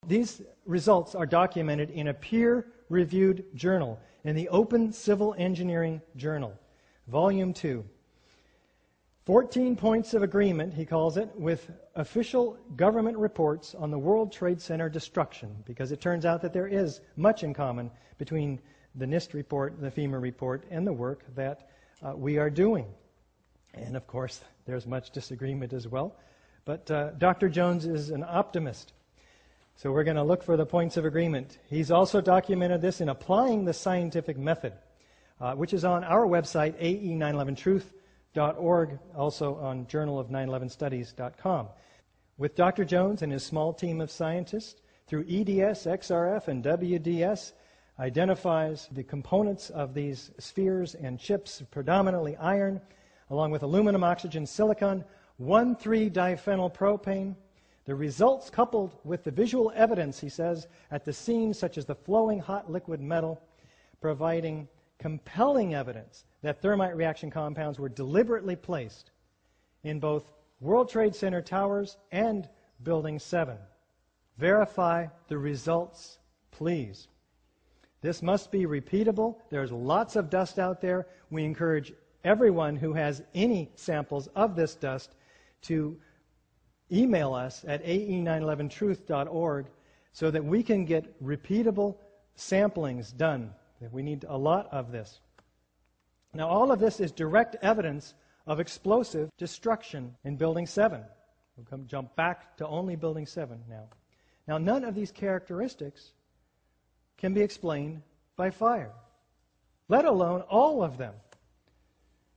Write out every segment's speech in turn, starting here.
These results are documented in a peer-reviewed journal, in the Open Civil Engineering Journal, Volume 2. 14 points of agreement, he calls it, with official government reports on the World Trade Center destruction, because it turns out that there is much in common between the NIST report, the FEMA report, and the work that we are doing. And of course, there's much disagreement as well. But Dr. Jones is an optimist. So we're going to look for the points of agreement. He's also documented this in Applying the Scientific Method, which is on our website, ae911truth.org, also on journalof911studies.com. With Dr. Jones and his small team of scientists, through EDS, XRF, and WDS, identifies the components of these spheres and chips, predominantly iron, along with aluminum, oxygen, silicon, 1,3-diphenylpropane. The results, coupled with the visual evidence, he says, at the scene, such as the flowing hot liquid metal, providing compelling evidence that thermite reaction compounds were deliberately placed in both World Trade Center towers and Building 7. Verify the results, please. This must be repeatable. There's lots of dust out there. We encourage everyone who has any samples of this dust to email us at ae911truth.org so that we can get repeatable samplings done. We need a lot of this. Now, all of this is direct evidence of explosive destruction in Building 7. We'll jump back to only Building 7 now. Now, none of these characteristics can be explained by fire, let alone all of them.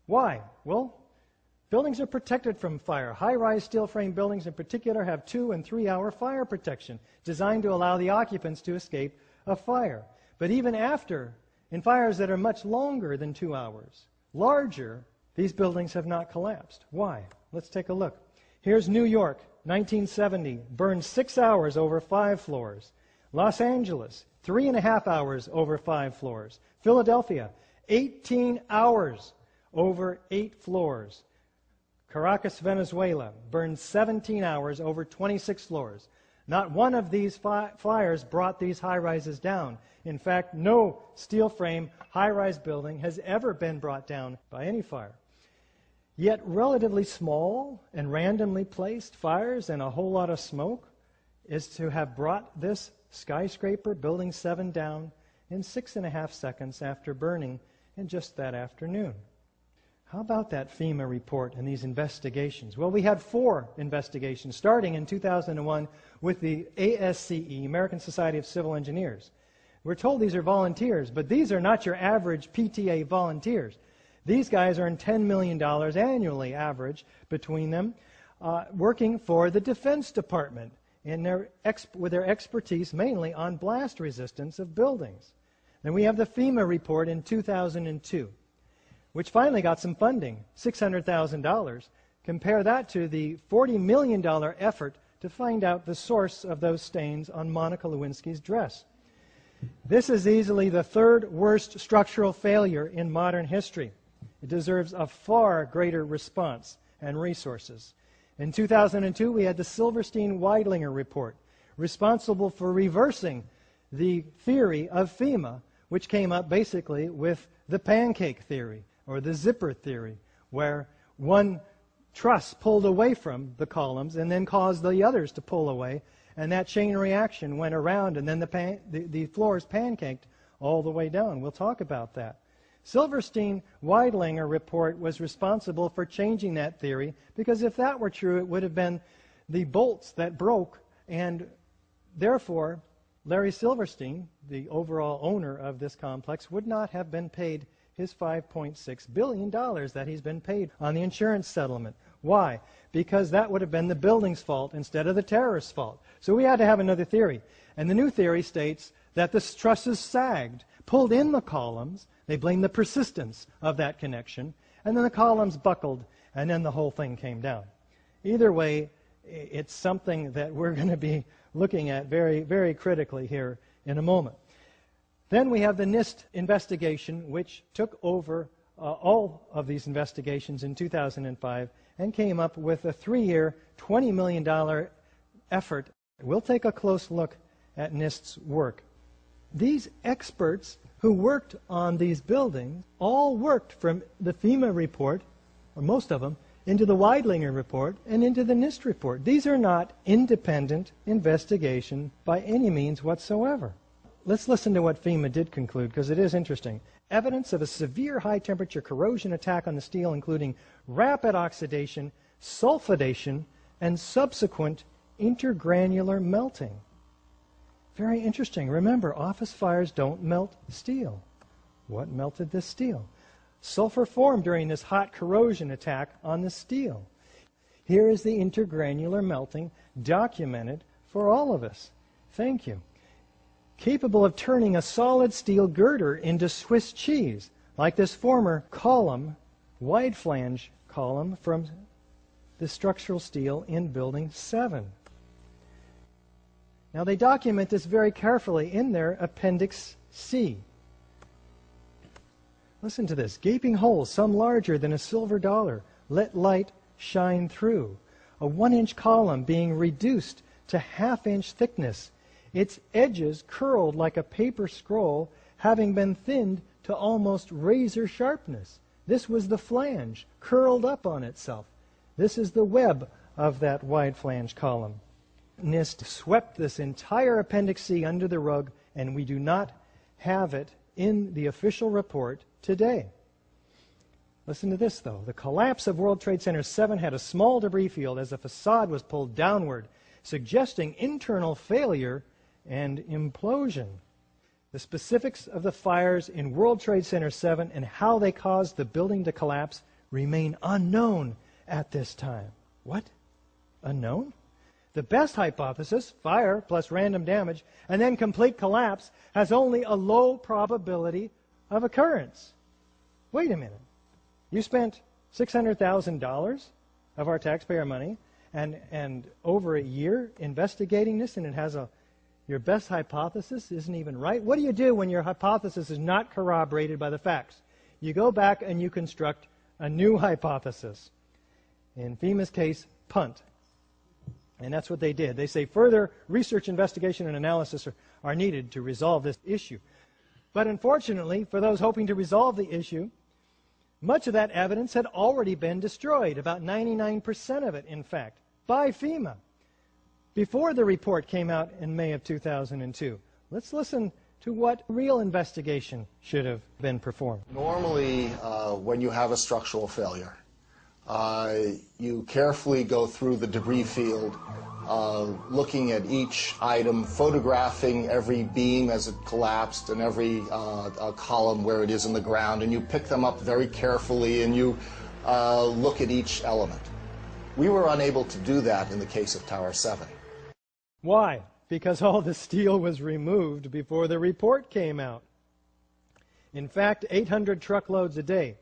Why? Well, buildings are protected from fire. High-rise steel frame buildings in particular have 2- and 3-hour fire protection designed to allow the occupants to escape a fire. But even after, in fires that are much longer than 2 hours, larger, these buildings have not collapsed. Why? Let's take a look. Here's New York, 1970, burned 6 hours over 5 floors. Los Angeles, 3.5 hours over 5 floors. Philadelphia, 18 hours over 8 floors. Caracas, Venezuela, burned 17 hours over 26 floors. Not one of these fires brought these high-rises down. In fact, no steel frame high-rise building has ever been brought down by any fire. Yet relatively small and randomly placed fires and a whole lot of smoke is to have brought this skyscraper, Building 7, down in 6.5 seconds after burning in just that afternoon. How about that FEMA report and these investigations? Well, we had 4 investigations starting in 2001 with the ASCE, American Society of Civil Engineers. We're told these are volunteers, but these are not your average PTA volunteers. These guys earn $10 million annually, average, between them, working for the Defense Department in with their expertise mainly on blast resistance of buildings. Then we have the FEMA report in 2002, which finally got some funding, $600,000. Compare that to the $40 million effort to find out the source of those stains on Monica Lewinsky's dress. This is easily the 3rd worst structural failure in modern history. It deserves a far greater response and resources. In 2002, we had the Silverstein-Weidlinger report, responsible for reversing the theory of FEMA, which came up basically with the pancake theory, or the zipper theory, where one truss pulled away from the columns and then caused the others to pull away, and that chain reaction went around, and then the floors pancaked all the way down. We'll talk about that. Silverstein-Weidlinger report was responsible for changing that theory, because if that were true, it would have been the bolts that broke, and therefore Larry Silverstein, the overall owner of this complex, would not have been paid his $5.6 billion that he's been paid on the insurance settlement. Why? Because that would have been the building's fault instead of the terrorist's fault. So we had to have another theory. And the new theory states that the trusses sagged, pulled in the columns. They blamed the persistence of that connection. And then the columns buckled, and then the whole thing came down. Either way, it's something that we're going to be looking at very, very critically here in a moment. Then we have the NIST investigation, which took over all of these investigations in 2005 and came up with a 3-year, $20 million effort. We'll take a close look at NIST's work. These experts who worked on these buildings all worked from the FEMA report, or most of them, into the Weidlinger report and into the NIST report. These are not independent investigation by any means whatsoever. Let's listen to what FEMA did conclude, because it is interesting. Evidence of a severe high-temperature corrosion attack on the steel, including rapid oxidation, sulfidation, and subsequent intergranular melting. Very interesting. Remember, office fires don't melt steel. What melted this steel? Sulfur formed during this hot corrosion attack on the steel. Here is the intergranular melting documented for all of us. Thank you. Capable of turning a solid steel girder into Swiss cheese, like this former column, wide flange column from the structural steel in Building 7. Now they document this very carefully in their Appendix C. Listen to this. Gaping holes, some larger than a silver dollar, let light shine through. A 1-inch column being reduced to half-inch thickness. Its edges curled like a paper scroll, having been thinned to almost razor sharpness. This was the flange, curled up on itself. This is the web of that wide flange column. NIST swept this entire Appendix C under the rug, and we do not have it in the official report today. Listen to this, though. The collapse of World Trade Center 7 had a small debris field as the facade was pulled downward, suggesting internal failure and implosion. The specifics of the fires in World Trade Center 7 and how they caused the building to collapse remain unknown at this time. What? Unknown? The best hypothesis, fire plus random damage, and then complete collapse, has only a low probability of occurrence. Wait a minute. You spent $600,000 of our taxpayer money and over a year investigating this, and it has your best hypothesis isn't even right? What do you do when your hypothesis is not corroborated by the facts? You go back and you construct a new hypothesis. In FEMA's case, punt. And that's what they did. They say further research, investigation, and analysis are needed to resolve this issue. But unfortunately, for those hoping to resolve the issue, much of that evidence had already been destroyed, about 99% of it, in fact, by FEMA, before the report came out in May of 2002. Let's listen to what real investigation should have been performed. Normally, when you have a structural failure, you carefully go through the debris field, looking at each item, photographing every beam as it collapsed and every column where it is in the ground, and you pick them up very carefully and you look at each element. We were unable to do that in the case of Tower 7. Why? Because all the steel was removed before the report came out. In fact, 800 truckloads a day.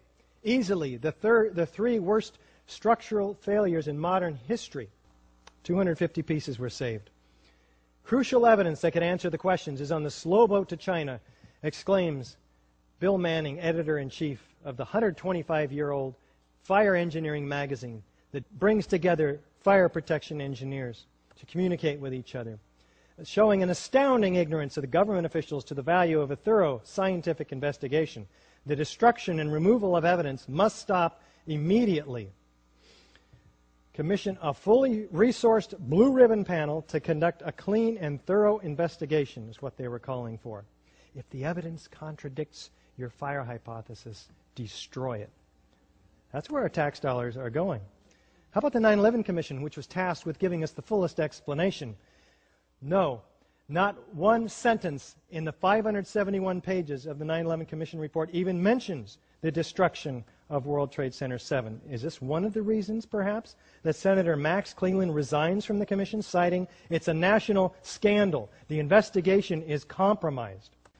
Easily the three worst structural failures in modern history. 250 pieces were saved. Crucial evidence that could answer the questions is on the slow boat to China, exclaims Bill Manning, editor-in-chief of the 125-year-old Fire Engineering magazine that brings together fire protection engineers to communicate with each other, showing an astounding ignorance of the government officials to the value of a thorough scientific investigation. The destruction and removal of evidence must stop immediately. Commission a fully resourced blue ribbon panel to conduct a clean and thorough investigation is what they were calling for. If the evidence contradicts your fire hypothesis, destroy it. That's where our tax dollars are going. How about the 9/11 Commission, which was tasked with giving us the fullest explanation? No. Not one sentence in the 571 pages of the 9/11 Commission report even mentions the destruction of World Trade Center 7. Is this one of the reasons, perhaps, that Senator Max Cleland resigns from the Commission, citing it's a national scandal? The investigation is compromised.